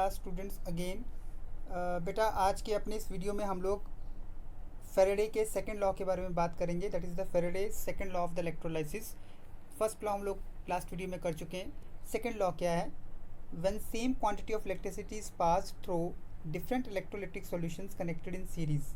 Class students again. बेटा आज के अपने इस वीडियो में हम लोग फेरेडे के सेकंड लॉ के बारे में बात करेंगे, that is the Faraday second law of the electrolysis. First law हम लोग क्लास वीडियो में कर चुके हैं। सेकंड लॉ क्या है? When same quantity of electricity is pass through different electrolytic solutions connected in series.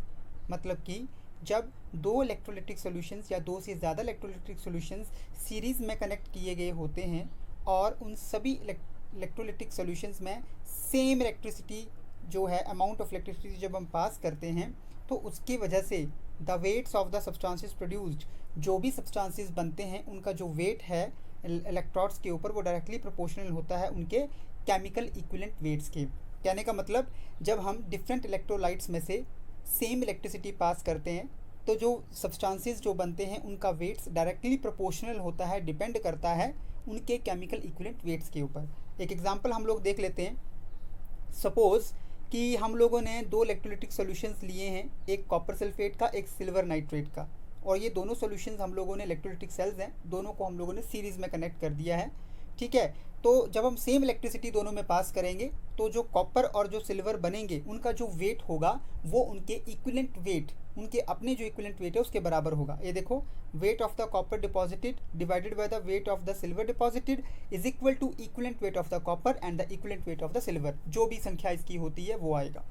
मतलब कि जब दो इलेक्ट्रोलिटिक सॉल्यूशंस या दो से ज़्यादा इलेक्ट्रोलिटिक सॉल्यूशंस सीरीज़ में कनेक्ट किए गए होते हैं और उन सभी इलेक्ट्रोलिटिक सॉल्यूशंस में सेम इलेक्ट्रिसिटी जो है, अमाउंट ऑफ इलेक्ट्रिसिटी जब हम पास करते हैं तो उसकी वजह से the weights of the substances produced, जो भी सब्सटेंसेस बनते हैं उनका जो वेट है इलेक्ट्रॉड्स के ऊपर वो डायरेक्टली प्रोपोर्शनल होता है उनके केमिकल इक्विवेलेंट वेट्स के। कहने का मतलब जब हम डिफरेंट इलेक्ट्रोलाइट्स में से सेम इलेक्ट्रिसिटी पास करते हैं तो जो सब्सटेंसेस जो बनते हैं उनका वेट्स डायरेक्टली प्रोपोर्शनल होता है, डिपेंड करता है उनके केमिकल इक्विवेलेंट वेट्स के ऊपर। एक एग्जांपल हम लोग देख लेते हैं। सपोज़ कि हम लोगों ने दो इलेक्ट्रोलिटिक सॉल्यूशंस लिए हैं, एक कॉपर सल्फेट का, एक सिल्वर नाइट्रेट का, और ये दोनों सॉल्यूशंस हम लोगों ने इलेक्ट्रोलिटिक सेल्स हैं, दोनों को हम लोगों ने सीरीज़ में कनेक्ट कर दिया है। ठीक है, तो जब हम सेम इलेक्ट्रिसिटी दोनों में पास करेंगे तो जो कॉपर और जो सिल्वर बनेंगे उनका जो वेट होगा वो उनके इक्विवेलेंट वेट, उनके अपने जो इक्विवेलेंट वेट है उसके बराबर होगा। ये देखो, weight of the copper deposited divided by the weight of the silver deposited is equal to equivalent weight of the copper and the equivalent weight of the silver. जो भी संख्या इसकी होती है वो आएगा।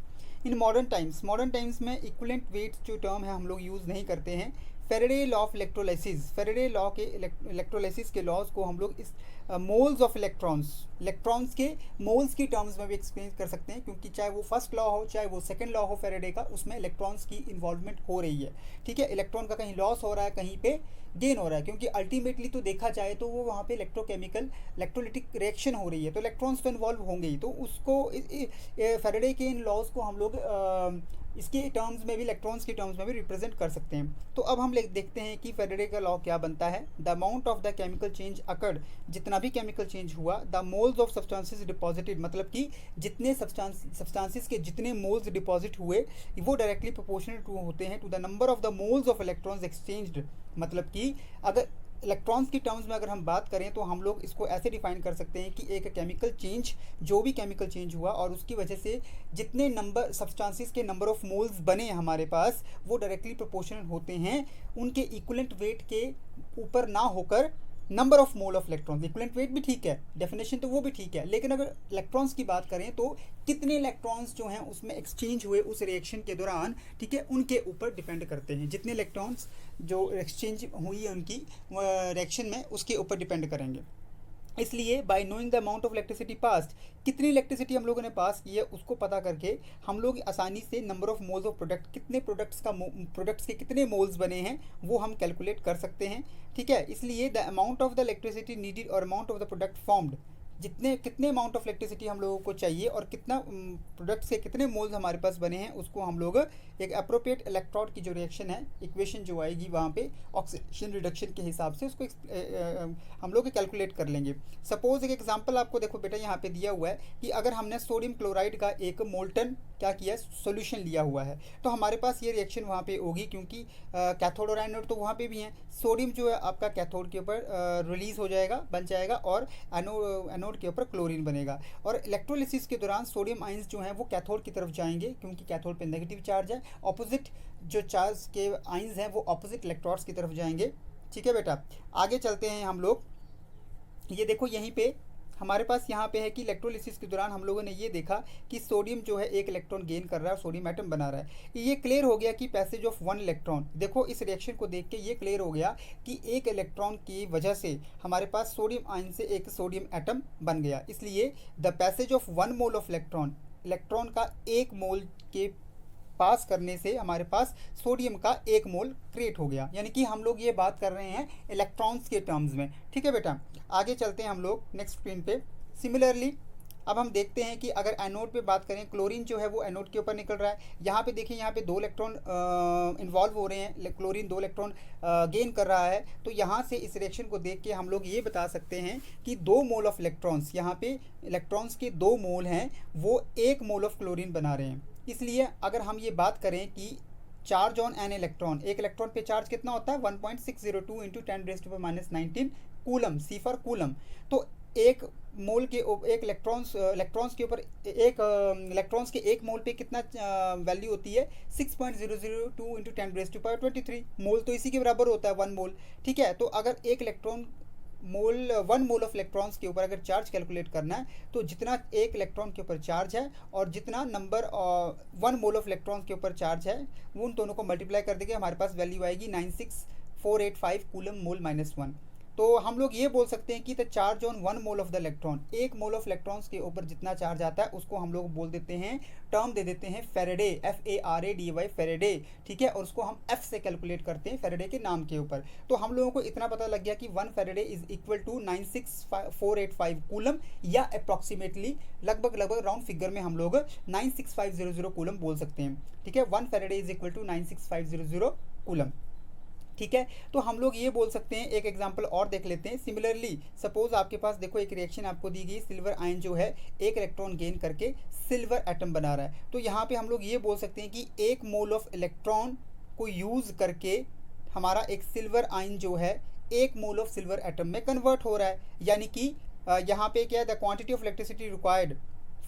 इन मॉडर्न टाइम्स में equivalent weights जो टर्म है हम लोग यूज़ नहीं करते हैं। Faraday law of electrolysis, Faraday law के इलेक्ट्रोलाइसिस के लॉज को हम लोग इस मोल्स ऑफ इलेक्ट्रॉन्स के मोल्स की टर्म्स में भी एक्सप्लेन कर सकते हैं, क्योंकि चाहे वो फर्स्ट लॉ हो चाहे वो सेकंड लॉ हो फेरेडे का, उसमें इलेक्ट्रॉन्स की इन्वॉल्वमेंट हो रही है। ठीक है, इलेक्ट्रॉन का कहीं लॉस हो रहा है, कहीं पे गेन हो रहा है, क्योंकि अल्टीमेटली तो देखा जाए तो वो वहाँ पे इलेक्ट्रोकेमिकल इलेक्ट्रोलिटिक रिएक्शन हो रही है, तो इलेक्ट्रॉन्स तो इन्वॉल्व होंगे ही। तो उसको फेरेडे के इन लॉज को हम लोग इसके टर्म्स में भी, इलेक्ट्रॉन्स के टर्म्स में भी रिप्रेजेंट कर सकते हैं। तो अब हम देखते हैं कि फेरेडे का लॉ क्या बनता है। The amount of the chemical change occurred, जितना भी केमिकल चेंज हुआ, the moles of substances deposited, मतलब कि जितने सब्सटेंसेस के जितने मोल्स डिपॉजिट हुए वो डायरेक्टली प्रोपोर्शनल होते हैं to the number of the moles of electrons exchanged. मतलब कि अगर इलेक्ट्रॉन्स की टर्म्स में अगर हम बात करें तो हम लोग इसको ऐसे डिफाइन कर सकते हैं कि एक केमिकल चेंज, जो भी केमिकल चेंज हुआ और उसकी वजह से जितने नंबर सब्सटेंसेस के नंबर ऑफ मोल्स बने हमारे पास वो डायरेक्टली प्रोपोर्शनल होते हैं उनके इक्विवेलेंट वेट के ऊपर ना होकर number of mole of electrons. Equivalent weight भी ठीक है, डेफिनेशन तो वो भी ठीक है, लेकिन अगर इलेक्ट्रॉन्स की बात करें तो कितने इलेक्ट्रॉन्स जो हैं उसमें एक्सचेंज हुए उस रिएक्शन के दौरान, ठीक है, उनके ऊपर डिपेंड करते हैं। जितने इलेक्ट्रॉन्स जो एक्सचेंज हुई है उनकी रिएक्शन में, उसके ऊपर डिपेंड करेंगे। इसलिए bye knowing the amount of electricity passed, कितनी इलेक्ट्रिसिटी हम लोगों ने पास की है उसको पता करके हम लोग आसानी से number of moles of product, कितने प्रोडक्ट्स के कितने मोल्स बने हैं वो हम कैलकुलेट कर सकते हैं। ठीक है, इसलिए the amount of the electricity needed और amount of the product formed, कितने अमाउंट ऑफ इलेक्ट्रिसिटी हम लोगों को चाहिए और कितना प्रोडक्ट्स के कितने मोल्स हमारे पास बने हैं, उसको हम लोग एक अप्रोप्रिएट इलेक्ट्रोड की जो रिएक्शन है, इक्वेशन जो आएगी वहाँ पे ऑक्सीडेशन रिडक्शन के हिसाब से उसको हम लोग कैलकुलेट कर लेंगे। सपोज एक एग्जांपल आपको देखो बेटा यहाँ पे दिया हुआ है कि अगर हमने सोडियम क्लोराइड का एक मोल्टन क्या किया, सॉल्यूशन लिया हुआ है, तो हमारे पास ये रिएक्शन वहाँ पे होगी, क्योंकि कैथोड और एनोड तो वहाँ पे भी हैं। सोडियम जो है आपका कैथोड के ऊपर रिलीज हो जाएगा, बन जाएगा, और एनोड के ऊपर क्लोरीन बनेगा। और इलेक्ट्रोलिसिस के दौरान सोडियम आयंस जो हैं वो कैथोड की तरफ जाएंगे, क्योंकि कैथोड पे नेगेटिव चार्ज है, ऑपोजिट जो चार्ज के आयंस हैं वो ऑपोजिट इलेक्ट्रॉड्स की तरफ जाएंगे। ठीक है बेटा, आगे चलते हैं हम लोग। ये देखो यहीं पे हमारे पास यहाँ पे है कि इलेक्ट्रोलिसिस के दौरान हम लोगों ने ये देखा कि सोडियम जो है एक इलेक्ट्रॉन गेन कर रहा है और सोडियम एटम बना रहा है। ये क्लियर हो गया कि पैसेज ऑफ वन इलेक्ट्रॉन, देखो इस रिएक्शन को देख के ये क्लियर हो गया कि एक इलेक्ट्रॉन की वजह से हमारे पास सोडियम आयन से एक सोडियम एटम बन गया। इसलिए the passage of one mole of electron का एक मोल के पास करने से हमारे पास सोडियम का एक मोल क्रिएट हो गया। यानी कि हम लोग ये बात कर रहे हैं इलेक्ट्रॉन्स के टर्म्स में। ठीक है बेटा, आगे चलते हैं हम लोग नेक्स्ट स्क्रीन पे। सिमिलरली अब हम देखते हैं कि अगर एनोड पे बात करें, क्लोरीन जो है वो एनोड के ऊपर निकल रहा है। यहाँ पे देखिए, यहाँ पे दो इलेक्ट्रॉन इन्वॉल्व हो रहे हैं, क्लोरीन दो इलेक्ट्रॉन गेन कर रहा है। तो यहाँ से इस रिएक्शन को देख के हम लोग ये बता सकते हैं कि 2 मोल ऑफ इलेक्ट्रॉन्स, यहाँ पे इलेक्ट्रॉन्स के 2 मोल हैं, वो 1 मोल ऑफ क्लोरीन बना रहे हैं। इसलिए अगर हम ये बात करें कि चार्ज ऑन एन इलेक्ट्रॉन, एक इलेक्ट्रॉन पे चार्ज कितना होता है 1.602 × 10⁻⁻19 कूलम, सी फॉर कूलम। तो एक मोल के एक इलेक्ट्रॉन्स के ऊपर एक इलेक्ट्रॉन्स के एक मोल पे कितना वैल्यू होती है 6.002 इंटू 10⁻23 मोल, तो इसी के बराबर होता है 1 मोल। ठीक है, तो अगर एक electron mole 1 mole of electrons के ऊपर अगर चार्ज कैलकुलेट करना है तो जितना एक इलेक्ट्रॉन के ऊपर चार्ज है और जितना नंबर 1 मोल ऑफ इलेक्ट्रॉन्स के ऊपर चार्ज है वो उन दोनों को मल्टीप्लाई कर देंगे, हमारे पास वैल्यू आएगी 96485 कूलम मोल -1। तो हम लोग ये बोल सकते हैं कि the charge on 1 mole of the electron, एक मोल ऑफ इलेक्ट्रॉन्स के ऊपर जितना चार्ज आता है उसको हम लोग बोल देते हैं, टर्म दे देते हैं फेरेडे, FARADAY फेरेडे। ठीक है, और उसको हम F से कैलकुलेट करते हैं फेरेडे के नाम के ऊपर। तो हम लोगों को इतना पता लग गया कि 1 Faraday is equal to 96485 coulomb, या अप्रॉक्सीमेटली लगभग राउंड फिगर में हम लोग 96500 कूलम बोल सकते हैं। ठीक है, 1 Faraday is equal to 96500 coulomb. ठीक है, तो हम लोग ये बोल सकते हैं, एक एग्जांपल और देख लेते हैं। सिमिलरली सपोज आपके पास देखो एक रिएक्शन आपको दी गई, सिल्वर आयन जो है एक इलेक्ट्रॉन गेन करके सिल्वर एटम बना रहा है। तो यहाँ पे हम लोग ये बोल सकते हैं कि 1 मोल ऑफ इलेक्ट्रॉन को यूज़ करके हमारा एक सिल्वर आयन जो है 1 मोल ऑफ सिल्वर एटम में कन्वर्ट हो रहा है। यानी कि यहाँ पे क्या है, the quantity of electricity required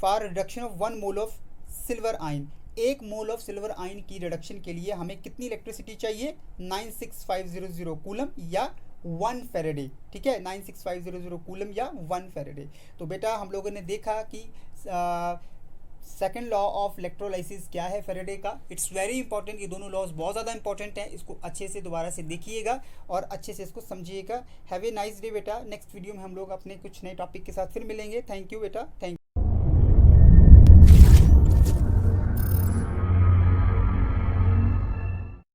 for reduction of 1 mole of silver ion, 1 mole of silver ion की रिडक्शन के लिए हमें कितनी इलेक्ट्रिसिटी चाहिए, 96500 कूलम या 1 फेरेडे। ठीक है, 96500 कूलम या 1 फेरेडे। तो बेटा हम लोगों ने देखा कि सेकेंड लॉ ऑफ इलेक्ट्रोलाइसिस क्या है फेरेडे का। इट्स वेरी इंपॉर्टेंट, ये दोनों लॉज बहुत ज़्यादा इंपॉर्टेंट हैं, इसको अच्छे से दोबारा से देखिएगा और अच्छे से इसको समझिएगा। हैव ए नाइस डे बेटा। नेक्स्ट वीडियो में हम लोग अपने कुछ नए टॉपिक के साथ फिर मिलेंगे। थैंक यू बेटा, थैंक